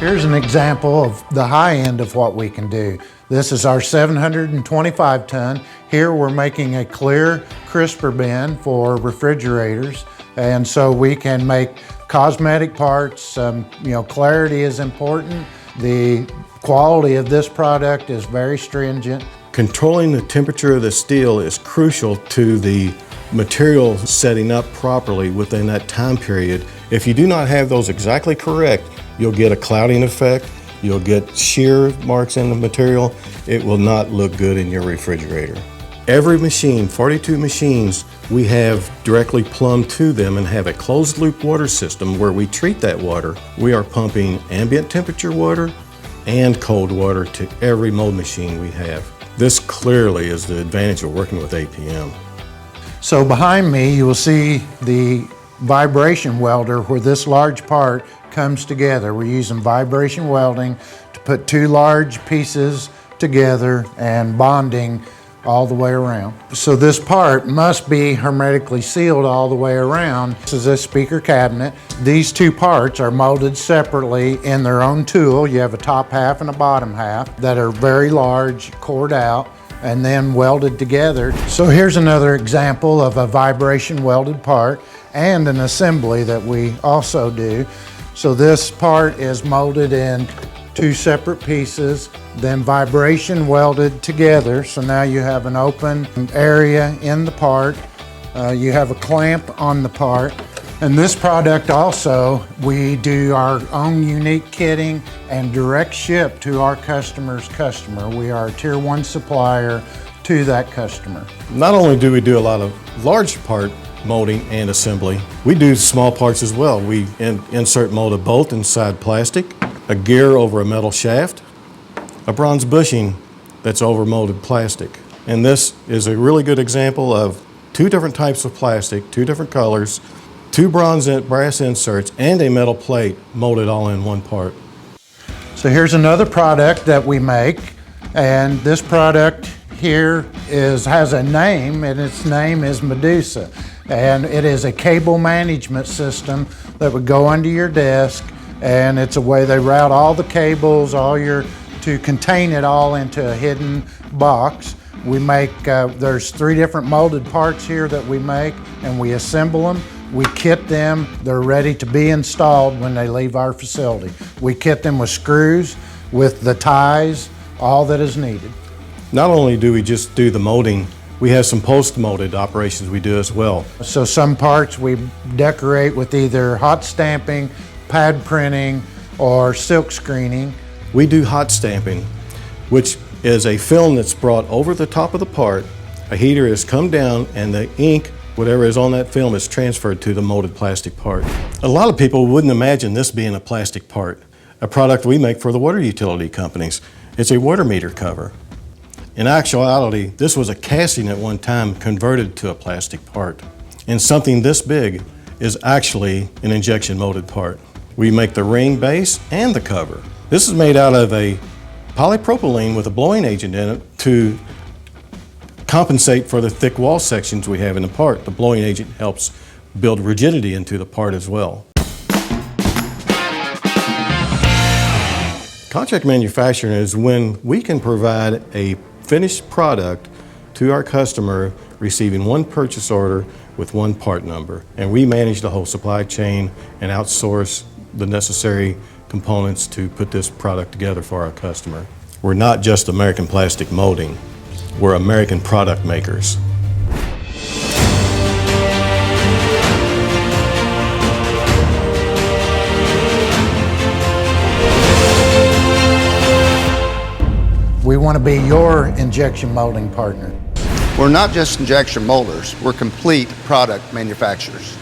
Here's an example of the high end of what we can do. This is our 725 ton. Here we're making a clear crisper bin for refrigerators. And so we can make cosmetic parts. Clarity is important. The quality of this product is very stringent. Controlling the temperature of the steel is crucial to the material setting up properly within that time period. If you do not have those exactly correct, you'll get a clouding effect, you'll get shear marks in the material. It will not look good in your refrigerator. Every machine, 42 machines, we have directly plumbed to them and have a closed loop water system where we treat that water. We are pumping ambient temperature water and cold water to every mold machine we have. This clearly is the advantage of working with APM. So behind me, you will see the vibration welder where this large part comes together. We're using vibration welding to put two large pieces together and bonding all the way around. So this part must be hermetically sealed all the way around. This is a speaker cabinet. These two parts are molded separately in their own tool. You have a top half and a bottom half that are very large, cored out, and then welded together. So here's another example of a vibration welded part and an assembly that we also do. So this part is molded in two separate pieces, then vibration welded together. So now you have an open area in the part. You have a clamp on the part. And this product also, we do our own unique kitting and direct ship to our customer's customer. We are a tier 1 supplier to that customer. Not only do we do a lot of large part molding and assembly, we do small parts as well. We insert molded bolt inside plastic, a gear over a metal shaft, a bronze bushing that's over molded plastic. And this is a really good example of two different types of plastic, two different colors, two bronze and brass inserts, and a metal plate molded all in one part. So here's another product that we make, and this product here has a name, and its name is Medusa. And it is a cable management system that would go under your desk, and it's a way they route all the cables, to contain it all into a hidden box. We make, there's 3 different molded parts here that we make, and we assemble them. We kit them, they're ready to be installed when they leave our facility. We kit them with screws, with the ties, all that is needed. Not only do we just do the molding, we have some post-molded operations we do as well. So some parts we decorate with either hot stamping, pad printing, or silk screening. We do hot stamping, which is a film that's brought over the top of the part. A heater has come down and the ink, whatever is on that film, is transferred to the molded plastic part. A lot of people wouldn't imagine this being a plastic part, a product we make for the water utility companies. It's a water meter cover. In actuality, this was a casting at one time converted to a plastic part. And something this big is actually an injection molded part. We make the ring base and the cover. This is made out of a polypropylene with a blowing agent in it to compensate for the thick wall sections we have in the part. The blowing agent helps build rigidity into the part as well. Contract manufacturing is when we can provide a finished product to our customer receiving one purchase order with one part number. And we manage the whole supply chain and outsource the necessary components to put this product together for our customer. We're not just American plastic molding, we're American product makers. We want to be your injection molding partner. We're not just injection molders, we're complete product manufacturers.